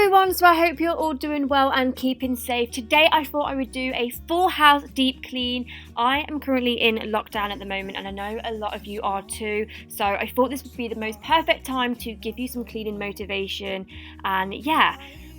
everyone, so I hope you're all doing well and keeping safe. Today I thought I would do a full house deep clean. I am currently in lockdown at the moment and I know a lot of you are too, so I thought this would be the most perfect time to give you some cleaning motivation and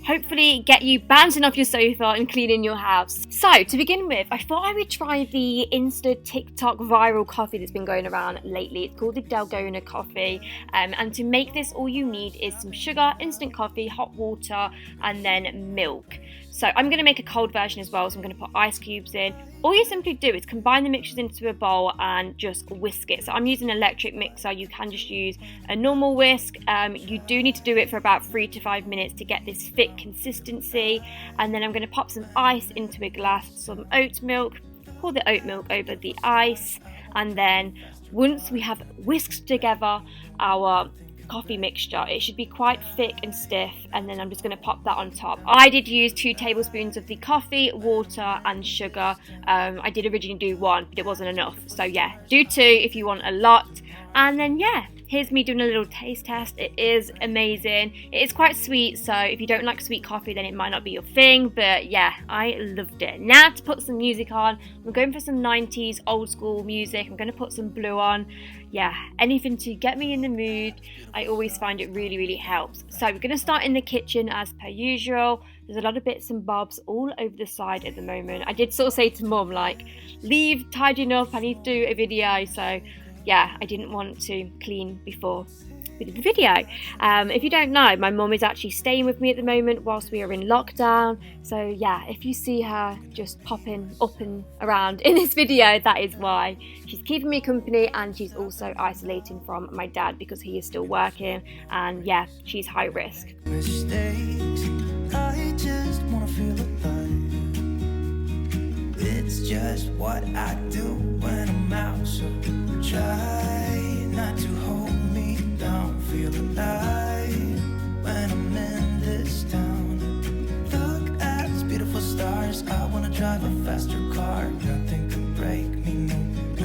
hopefully get you bouncing off your sofa and cleaning your house. So to begin with, I thought I would try the Insta TikTok viral coffee that's been going around lately. It's called the dalgona coffee, and to make this all you need is some sugar, instant coffee, hot water and then milk. So I'm going to make a cold version as well, so I'm going to put ice cubes in. All you simply do is combine the mixtures into a bowl and just whisk it. So I'm using an electric mixer. You can just use a normal whisk. You do need to do it for about 3 to 5 minutes to get this thick consistency. And then I'm going to pop some ice into a glass, some oat milk, pour the oat milk over the ice. And then once we have whisked together our coffee mixture, it should be quite thick and stiff, and then I'm just going to pop that on top. I did use 2 tablespoons of the coffee, water and sugar. I did originally do 1, but it wasn't enough, so yeah, do 2 if you want a lot. And then here's me doing a little taste test. It is amazing. It is quite sweet, so if you don't like sweet coffee then it might not be your thing, but yeah, I loved it. Now to put some music on, I'm going for some 90s old school music. I'm going to put some Blue on. Yeah, anything to get me in the mood. I always find it really helps. So we're going to start in the kitchen as per usual. There's a lot of bits and bobs all over the side at the moment. I did sort of say to mum, like, leave tidying up, I need to do a video. So yeah, I didn't want to clean before we did the video. If you don't know, my mum is actually staying with me at the moment whilst we are in lockdown. So yeah, if you see her just popping up and around in this video, that is why. She's keeping me company and she's also isolating from my dad because he is still working, and yeah, she's high risk. Mistakes, I just wanna feel alive. It's just what I do when I'm out, so try not to hold me down. Feel alive when I'm in this town. Look at these beautiful stars. I wanna drive a faster car. Nothing can break me, no,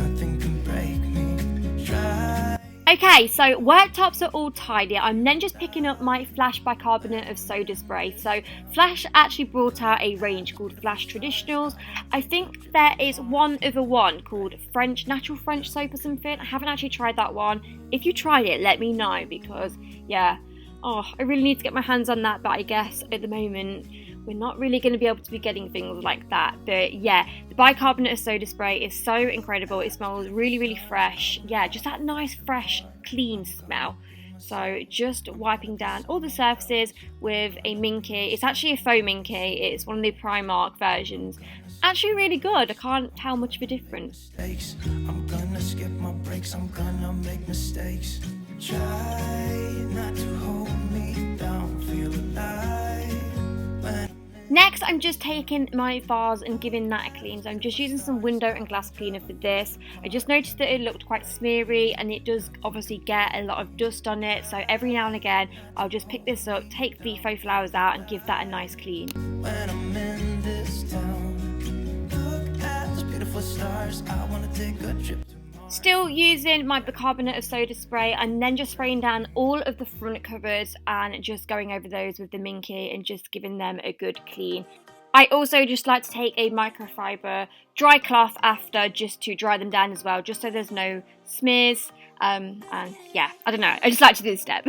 nothing can break me. Try. Okay, so worktops are all tidy. I'm then just picking up my Flash bicarbonate of soda spray. So Flash actually brought out a range called Flash Traditionals. I think there is one other one called Natural French soap or something. I haven't actually tried that one. If you tried it, let me know, because yeah, I really need to get my hands on that, but I guess at the moment we're not really going to be able to be getting things like that. But yeah, the bicarbonate of soda spray is so incredible. It smells really fresh. Yeah, just that nice, fresh, clean smell. So just wiping down all the surfaces with a minky. It's actually a faux minky. It's one of the Primark versions. Actually really good. I can't tell much of a difference. I'm gonna skip my breaks. I'm gonna make mistakes. Try not to hold me down. Feel alive. Next, I'm just taking my vase and giving that a clean. So I'm just using some window and glass cleaner for this. I just noticed that it looked quite smeary and it does obviously get a lot of dust on it. So every now and again, I'll just pick this up, take the faux flowers out and give that a nice clean. When I'm in this town, look at those beautiful stars. I want to take a trip. Still using my bicarbonate of soda spray and then just spraying down all of the front cupboards and just going over those with the minky and just giving them a good clean. I also just like to take a microfiber dry cloth after, just to dry them down as well, just so there's no smears. And yeah, I don't know, I just like to do this step.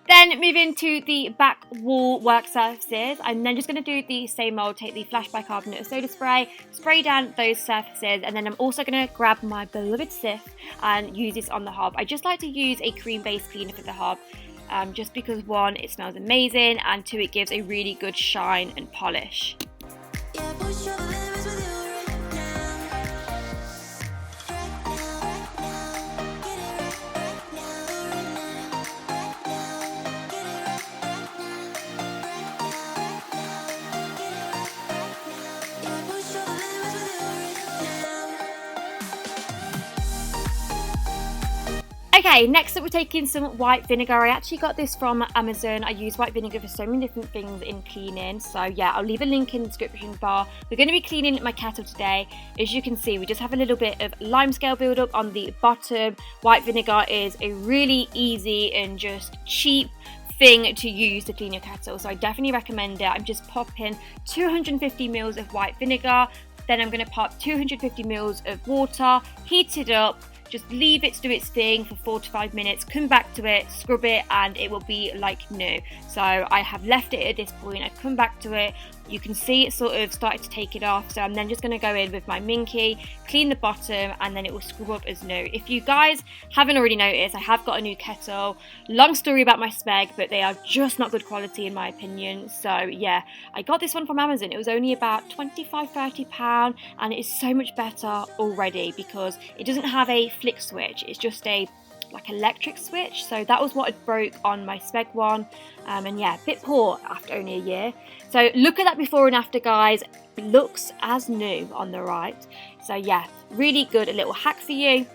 Then moving to the back wall work surfaces, I'm then just going to do the same old, take the Flash bicarbonate of soda spray, spray down those surfaces, and then I'm also going to grab my beloved sieve and use this on the hob. I just like to use a cream-based cleaner for the hob, just because 1, it smells amazing, and 2, it gives a really good shine and polish. Okay, next up we're taking some white vinegar. I actually got this from Amazon. I use white vinegar for so many different things in cleaning. So yeah, I'll leave a link in the description bar. We're going to be cleaning my kettle today. As you can see, we just have a little bit of lime scale buildup on the bottom. White vinegar is a really easy and just cheap thing to use to clean your kettle, so I definitely recommend it. I'm just popping 250 ml of white vinegar, then I'm going to pop 250 ml of water, heat it up, just leave it to do its thing for 4 to 5 minutes, come back to it, scrub it, and it will be like new. So I have left it at this point, I've come back to it, you can see it sort of started to take it off, so I'm then just going to go in with my minky, clean the bottom, and then it will scrub up as new. If you guys haven't already noticed, I have got a new kettle. Long story about my Smeg, but they are just not good quality in my opinion. So yeah, I got this one from Amazon. It was only about £25–30, and it is so much better already because it doesn't have a flick switch, it's just a like electric switch. So that was what had broke on my Smeg one, and yeah, a bit poor after only a year. So look at that before and after, guys. It looks as new on the right. So yeah, really good, a little hack for you.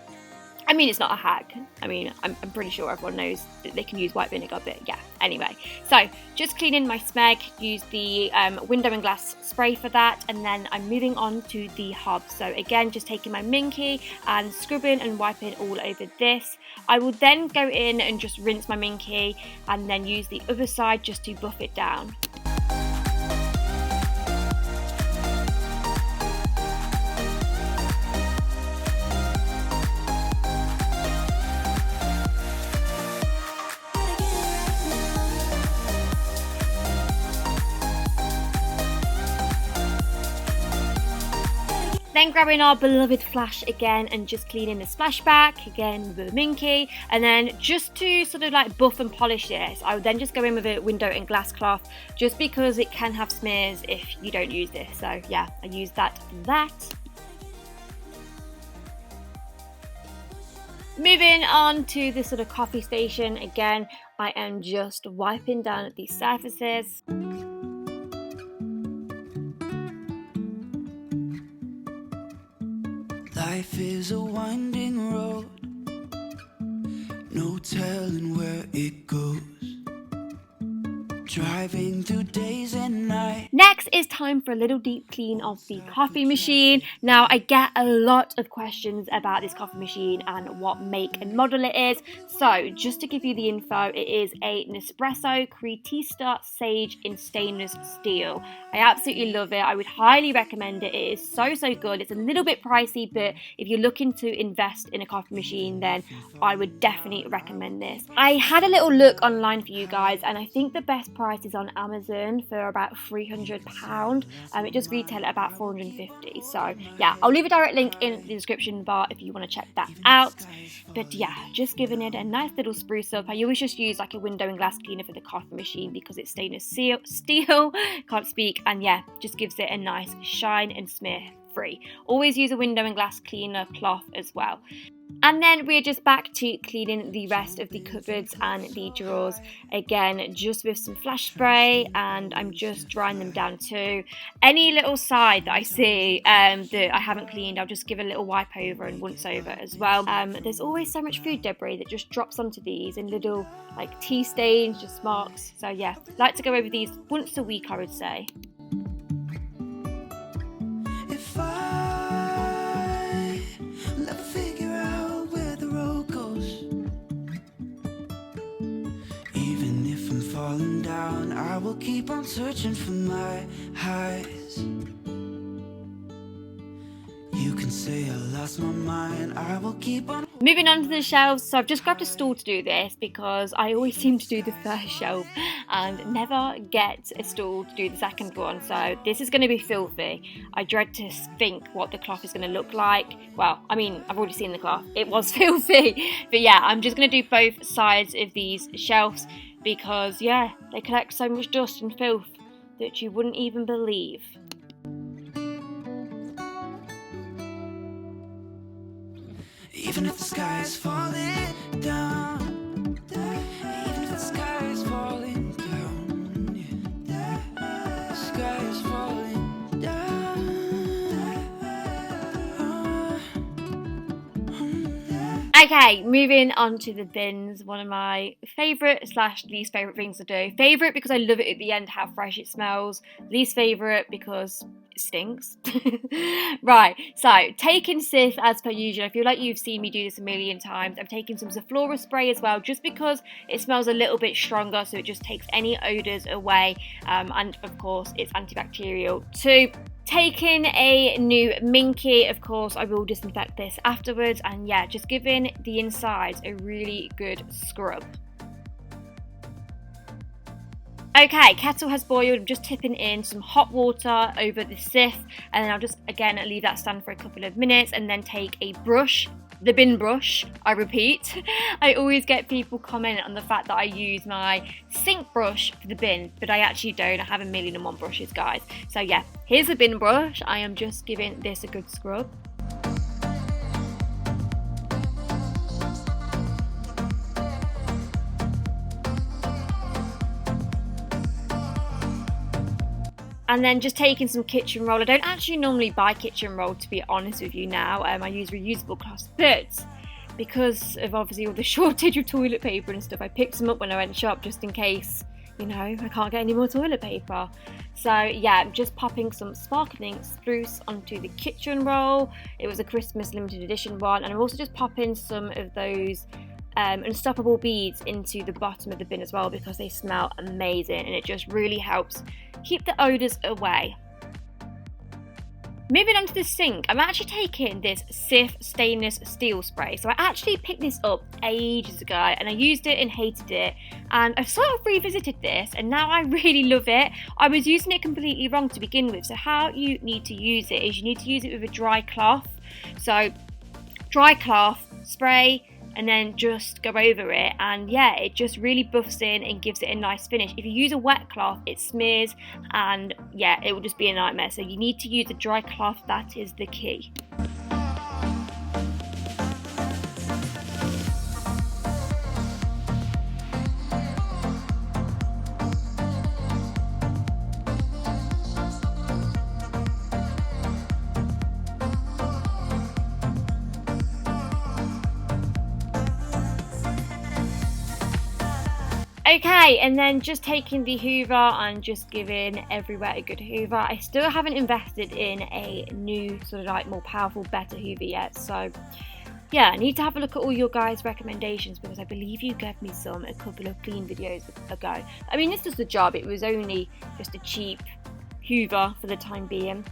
I mean, it's not a hack. I mean, I'm pretty sure everyone knows that they can use white vinegar, but yeah, anyway. So, just cleaning my Smeg, use the window and glass spray for that, and then I'm moving on to the hob. So again, just taking my minky and scrubbing and wiping all over this. I will then go in and just rinse my minky, and then use the other side just to buff it down. Then grabbing our beloved flash again and just cleaning the splashback again with a minky, and then just to sort of like buff and polish this, I would then just go in with a window and glass cloth, just because it can have smears if you don't use this. So yeah, I use that for that. Moving on to the sort of coffee station again, I am just wiping down these surfaces. Life is a winding road, no telling where it goes. Driving through days and nights. Next is time for a little deep clean of the coffee machine. Now, I get a lot of questions about this coffee machine and what make and model it is. So, just to give you the info, it is a Nespresso Creatista Sage in stainless steel. I absolutely love it. I would highly recommend it. It is so good. It's a little bit pricey, but if you're looking to invest in a coffee machine, then I would definitely recommend this. I had a little look online for you guys, and I think the best price is on Amazon for about £300. It does retail at about £450. So yeah, I'll leave a direct link in the description bar if you want to check that out. But yeah, just giving it a nice little spruce up. I always just use like a window and glass cleaner for the coffee machine because it's stainless steel, can't speak, and yeah, just gives it a nice shine and smear free. Always use a window and glass cleaner cloth as well. And then we're just back to cleaning the rest of the cupboards and the drawers. Again, just with some flash spray, and I'm just drying them down too. Any little side that I see that I haven't cleaned, I'll just give a little wipe over and once over as well. There's always so much food debris that just drops onto these in little like tea stains, just marks. So yeah, like to go over these once a week, I would say. If I never figure out where the road goes, even if I'm falling down, I will keep on searching for my highs. You can say I lost my mind, I will keep on. Moving on to the shelves, so I've just grabbed a stool to do this because I always seem to do the first shelf and never get a stool to do the second one. So this is going to be filthy. I dread to think what the cloth is going to look like. Well, I mean, I've already seen the cloth. It was filthy. But yeah, I'm just going to do both sides of these shelves because, yeah, they collect so much dust and filth that you wouldn't even believe. Even if the sky is falling down, even if the sky is falling down, yeah. The sky is falling down. Okay, moving on to the bins, one of my favourite slash least favourite things to do. Favourite because I love it at the end, how fresh it smells. Least favourite because it stinks. Right, so taking Sif as per usual. I feel like you've seen me do this a million times. I'm taking some Zaflora spray as well, just because it smells a little bit stronger, so it just takes any odours away. And of course, it's antibacterial too. Taking a new Minky, of course I will disinfect this afterwards, and yeah, just giving the insides a really good scrub. Okay, kettle has boiled. I'm just tipping in some hot water over the Sif, and then I'll just again leave that stand for a couple of minutes and then take a brush, the bin brush, I repeat. I always get people comment on the fact that I use my sink brush for the bin, but I actually don't. I have 1,000,001 brushes, guys. So yeah, here's the bin brush. I am just giving this a good scrub. And then just taking some kitchen roll. I don't actually normally buy kitchen roll, to be honest with you now. I use reusable cloths, but because of obviously all the shortage of toilet paper and stuff, I picked some up when I went shop just in case, you know, I can't get any more toilet paper. So yeah, I'm just popping some sparkling spruce onto the kitchen roll. It was a Christmas limited edition one, and I'm also just popping some of those unstoppable beads into the bottom of the bin as well, because they smell amazing and it just really helps keep the odours away. Moving on to the sink, I'm actually taking this Sif stainless steel spray. So I actually picked this up ages ago and I used it and hated it, and I've sort of revisited this and now I really love it. I was using it completely wrong to begin with, so how you need to use it is you need to use it with a dry cloth. So dry cloth, spray, and then just go over it, and yeah, it just really buffs in and gives it a nice finish. If you use a wet cloth, it smears and yeah, it will just be a nightmare. So you need to use a dry cloth, that is the key. Okay, and then just taking the hoover and just giving everywhere a good hoover. I still haven't invested in a new sort of like more powerful, better hoover yet. So yeah, I need to have a look at all your guys' recommendations, because I believe you gave me some a couple of clean videos ago. I mean, this does the job. It was only just a cheap hoover for the time being.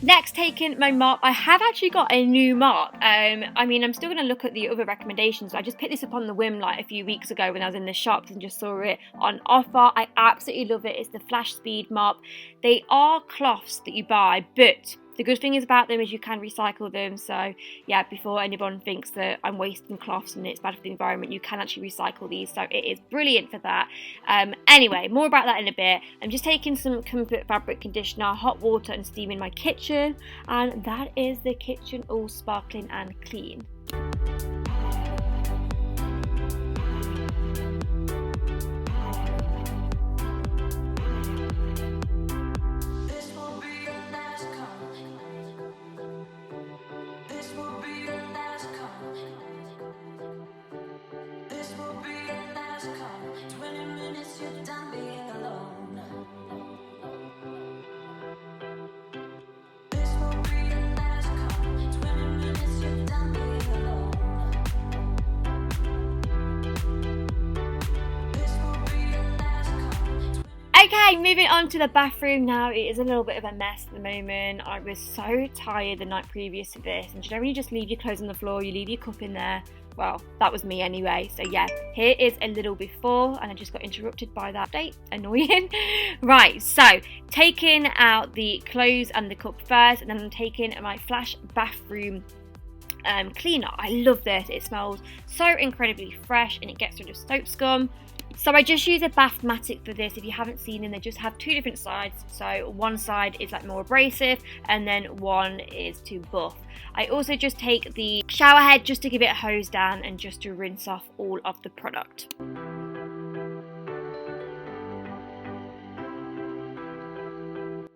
Next, taking my mop. I have actually got a new mop. I mean, I'm still going to look at the other recommendations. I just picked this up on the whim like a few weeks ago when I was in the shops and just saw it on offer. I absolutely love it. It's the Flash Speed mop. They are cloths that you buy, but the good thing is about them is you can recycle them. So yeah, before anyone thinks that I'm wasting cloths and it's bad for the environment, you can actually recycle these, so it is brilliant for that. Anyway, more about that in a bit. I'm just taking some Comfort fabric conditioner, hot water and steaming my kitchen, and that is the kitchen all sparkling and clean. Okay, moving on to the bathroom now. It is a little bit of a mess at the moment. I was so tired the night previous to this, and you don't really just leave your clothes on the floor, you leave your cup in there. Well, that was me anyway. So yeah, here is a little before, and I just got interrupted by that update. Annoying. Right, so taking out the clothes and the cup first, and then I'm taking my Flash bathroom cleaner. I love this. It smells so incredibly fresh and it gets rid of soap scum. So I just use a Bathmatic for this. If you haven't seen them, they just have two different sides. So one side is like more abrasive and then one is to buff. I also just take the shower head just to give it a hose down and just to rinse off all of the product.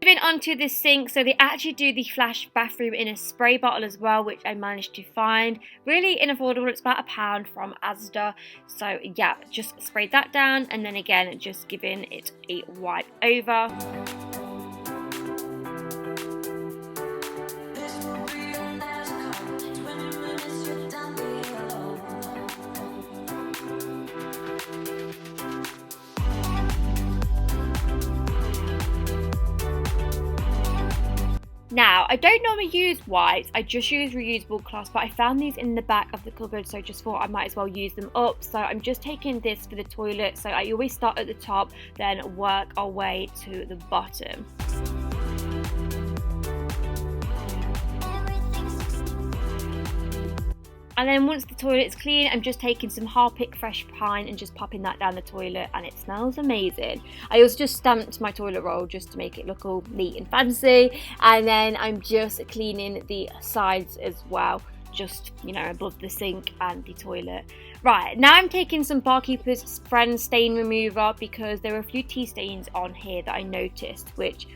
Moving on to the sink, so they actually do the flash bathroom in a spray bottle as well, which I managed to find. Really unaffordable, it's about £1 from Asda. So yeah, just sprayed that down and then again just giving it a wipe over. Now, I don't normally use wipes, I just use reusable cloths, but I found these in the back of the cupboard, so I just thought I might as well use them up. So I'm just taking this for the toilet, so I always start at the top, then work our way to the bottom. And then once the toilet's clean, I'm just taking some Harpic fresh pine and just popping that down the toilet, and it smells amazing. I also just stamped my toilet roll just to make it look all neat and fancy. And then I'm just cleaning the sides as well, just, you know, above the sink and the toilet. Right, now I'm taking some Barkeeper's Friend stain remover because there are a few tea stains on here that I noticed, which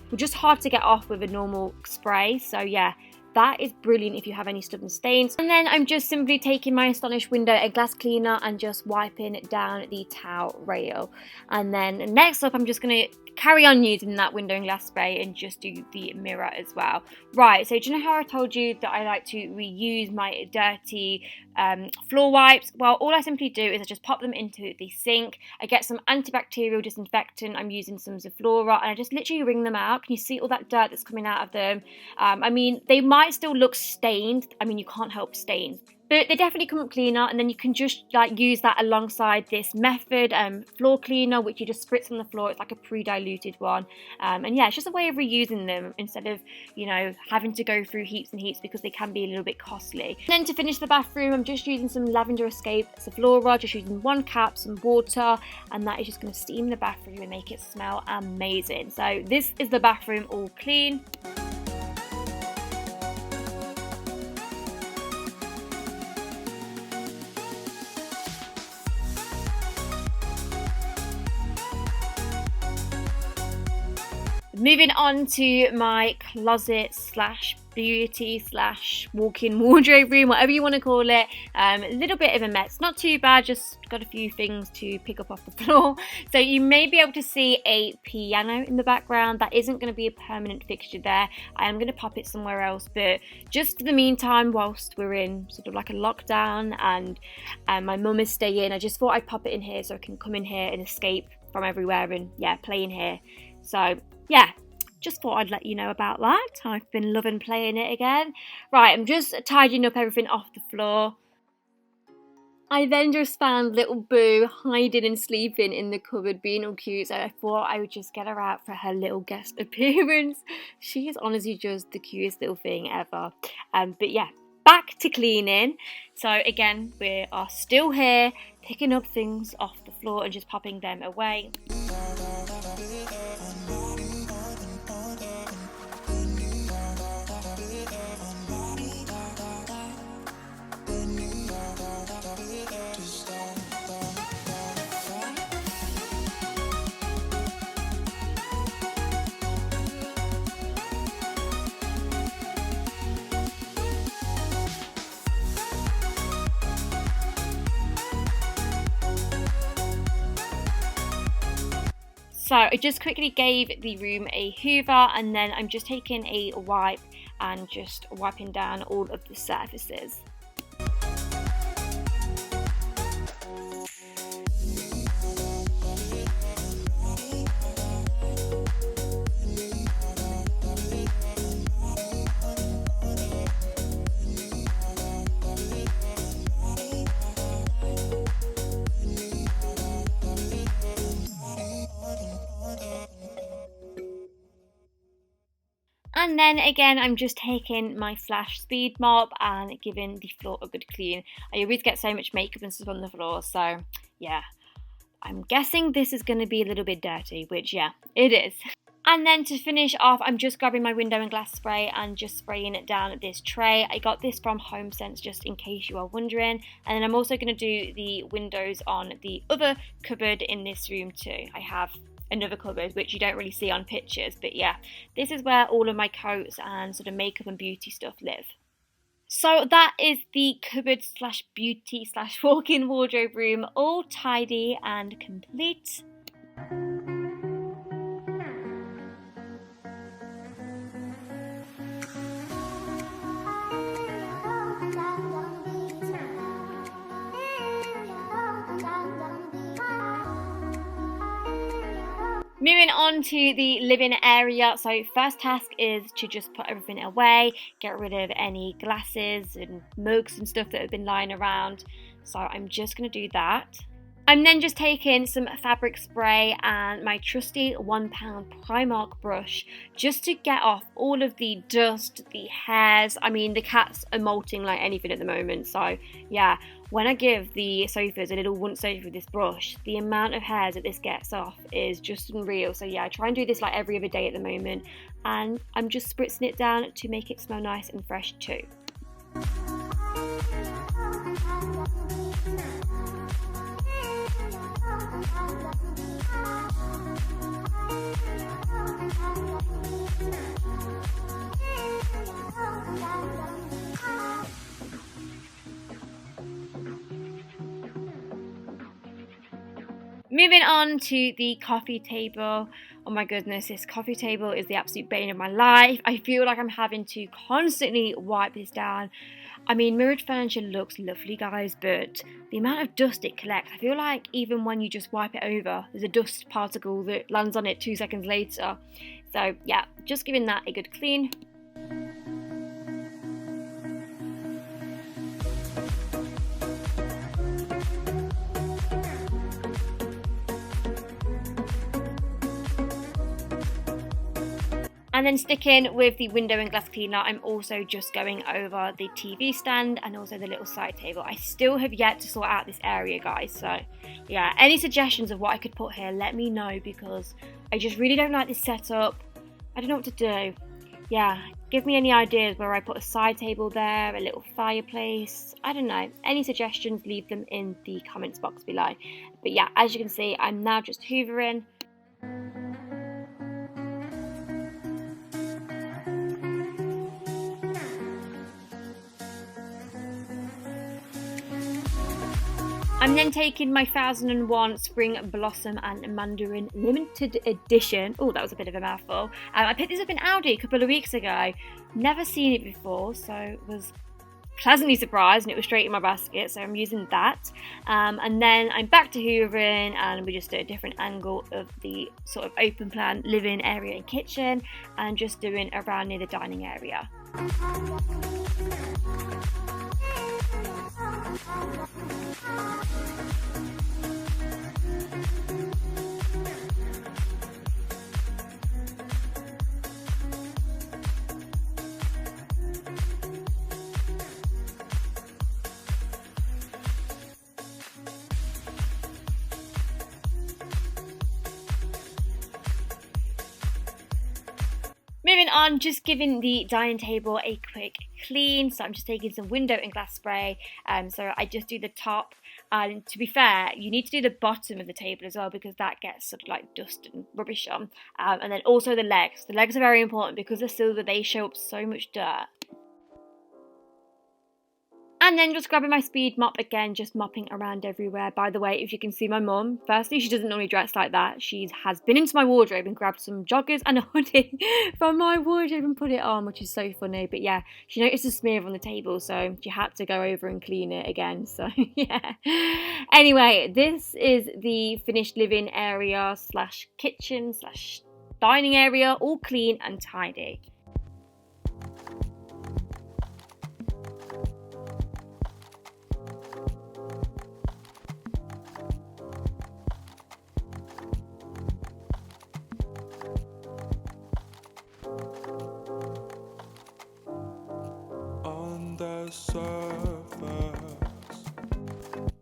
were just hard to get off with a normal spray. So yeah, that is brilliant if you have any stubborn stains. And then I'm just simply taking my Astonish window and glass cleaner and just wiping it down the towel rail. And then next up, I'm just going to carry on using that window and glass spray and just do the mirror as well. Right, so do you know how I told you that I like to reuse my dirty floor wipes? Well, all I simply do is I just pop them into the sink. I get some antibacterial disinfectant. I'm using some Zoflora and I just literally wring them out. Can you see all that dirt that's coming out of them? I mean, they might still look stained. I mean, you can't help stains, but they definitely come up cleaner, and then you can just like use that alongside this Method floor cleaner, which you just spritz on the floor. It's like a pre-diluted one, and yeah, it's just a way of reusing them instead of, you know, having to go through heaps and heaps because they can be a little bit costly. And then to finish the bathroom, I'm just using some Lavender Escape Zoflora, just using 1 cap, some water, and that is just going to steam the bathroom and make it smell amazing. So this is the bathroom all clean. Moving on to my closet slash beauty slash walk-in wardrobe room, whatever you want to call it. A little bit of a mess, not too bad, just got a few things to pick up off the floor. So you may be able to see a piano in the background. That isn't going to be a permanent fixture there. I am going to pop it somewhere else, but just for the meantime, whilst we're in sort of like a lockdown and my mum is staying, I just thought I'd pop it in here so I can come in here and escape from everywhere and yeah, play in here. So yeah, just thought I'd let you know about that. I've been loving playing it again. Right, I'm just tidying up everything off the floor. I then just found little Boo hiding and sleeping in the cupboard, being all cute, so I thought I would just get her out for her little guest appearance. She is honestly just the cutest little thing ever. But yeah, back to cleaning. So again, we are still here, picking up things off the floor and just popping them away. So I just quickly gave the room a hoover, and then I'm just taking a wipe and just wiping down all of the surfaces. And then again, I'm just taking my Flash Speed Mop and giving the floor a good clean. I always get so much makeup and stuff on the floor, so yeah. I'm guessing this is going to be a little bit dirty, which yeah, it is. And then to finish off, I'm just grabbing my window and glass spray and just spraying it down this tray. I got this from HomeSense, just in case you are wondering. And then I'm also going to do the windows on the other cupboard in this room too. I have another cupboard, which you don't really see on pictures. But yeah, this is where all of my coats and sort of makeup and beauty stuff live. So that is the cupboard slash beauty slash walk-in wardrobe room, all tidy and complete. Moving on to the living area, so first task is to just put everything away, get rid of any glasses and mugs and stuff that have been lying around. So I'm just going to do that. I'm then just taking some fabric spray and my trusty £1 Primark brush just to get off all of the dust, the hairs. I mean, the cats are molting like anything at the moment, so yeah. When I give the sofas a little once over with this brush, the amount of hairs that this gets off is just unreal. So yeah, I try and do this like every other day at the moment, and I'm just spritzing it down to make it smell nice and fresh too. Moving on to the coffee table. Oh my goodness, this coffee table is the absolute bane of my life. I feel like I'm having to constantly wipe this down. I mean, mirrored furniture looks lovely, guys, but the amount of dust it collects, I feel like even when you just wipe it over, there's a dust particle that lands on it 2 seconds later. So yeah, just giving that a good clean. And then sticking with the window and glass cleaner, I'm also just going over the TV stand and also the little side table. I still have yet to sort out this area, guys. So yeah, any suggestions of what I could put here, let me know, because I just really don't like this setup. I don't know what to do. Yeah, give me any ideas where I put a side table there, a little fireplace. I don't know. Any suggestions, leave them in the comments box below. But yeah, as you can see, I'm now just hoovering. I'm then taking my 1001 Spring Blossom and Mandarin limited edition. Oh, that was a bit of a mouthful. I picked this up in Aldi a couple of weeks ago. Never seen it before, so was pleasantly surprised, and it was straight in my basket, so I'm using that. And then I'm back to hoovering, and we just do a different angle of the sort of open plan living area and kitchen, and just doing around near the dining area. Moving on, just giving the dining table a quick clean. So I'm just taking some window and glass spray. So I just do the top. And to be fair, you need to do the bottom of the table as well, because that gets sort of like dust and rubbish on. And then also the legs. The legs are very important because they're silver. They show up so much dirt. And then just grabbing my speed mop again, just mopping around everywhere. By the way, if you can see my mum, firstly, she doesn't normally dress like that. She has been into my wardrobe and grabbed some joggers and a hoodie from my wardrobe and put it on, which is so funny. But yeah, she noticed a smear on the table, so she had to go over and clean it again. So yeah. Anyway, this is the finished living area slash kitchen slash dining area, all clean and tidy.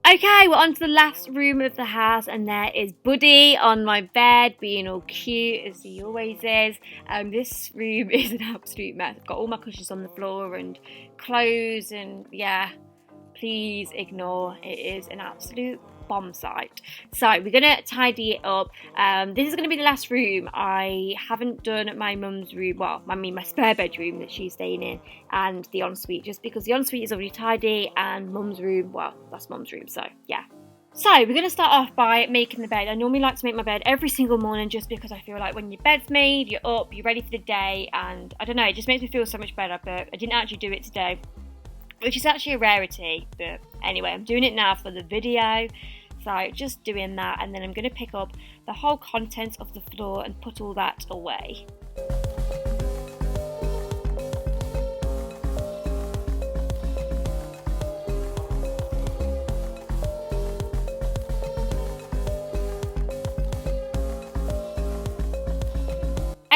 Okay, we're on to the last room of the house, and there is Buddy on my bed being all cute as he always is. This room is an absolute mess. I've got all my cushions on the floor and clothes, and yeah, please ignore. It is an absolute bomb site. So we're gonna tidy it up. This is gonna be the last room. I haven't done my mum's room, well, I mean my spare bedroom that she's staying in, and the ensuite, just because the ensuite is already tidy, and mum's room, well, that's mum's room, so yeah. So we're going to start off by making the bed. I normally like to make my bed every single morning just because I feel like when your bed's made, you're up, you're ready for the day, and I don't know, it just makes me feel so much better, but I didn't actually do it today, which is actually a rarity, but anyway, I'm doing it now for the video. So just doing that, and then I'm going to pick up the whole contents of the floor and put all that away.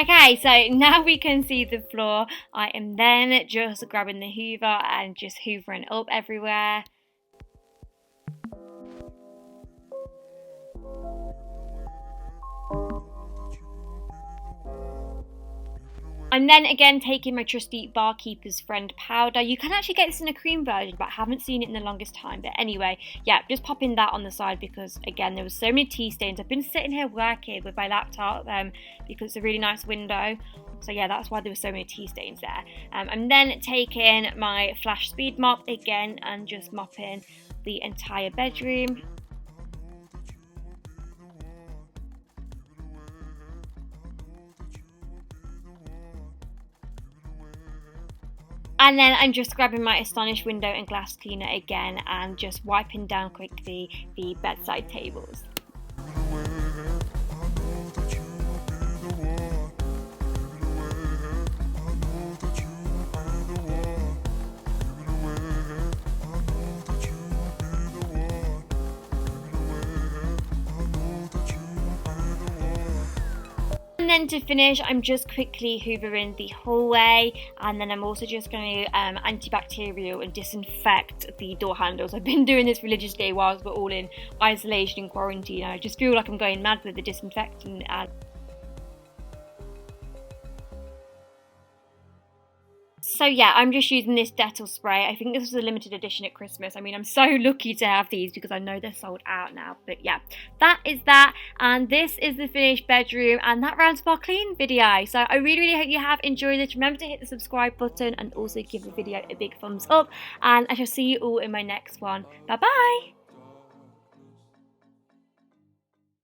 Okay, so now we can see the floor. I am then just grabbing the hoover and just hoovering up everywhere. I'm then again taking my trusty Barkeeper's Friend powder. You can actually get this in a cream version, but I haven't seen it in the longest time. But anyway, yeah, just popping that on the side because, again, there was so many tea stains. I've been sitting here working with my laptop because it's a really nice window. So yeah, that's why there were so many tea stains there. I'm then taking my Flash Speed Mop again and just mopping the entire bedroom. And then I'm just grabbing my Astonish window and glass cleaner again and just wiping down quickly the bedside tables. And then to finish, I'm just quickly hoovering the hallway, and then I'm also just going to antibacterial and disinfect the door handles. I've been doing this religiously whilst we're all in isolation and quarantine. I just feel like I'm going mad with the disinfectant. So yeah, I'm just using this Dettol spray. I think this was a limited edition at Christmas. I mean, I'm so lucky to have these because I know they're sold out now. But yeah, that is that. And this is the finished bedroom, and that rounds up our clean video. So I really hope you have enjoyed this. Remember to hit the subscribe button and also give the video a big thumbs up. And I shall see you all in my next one. Bye bye.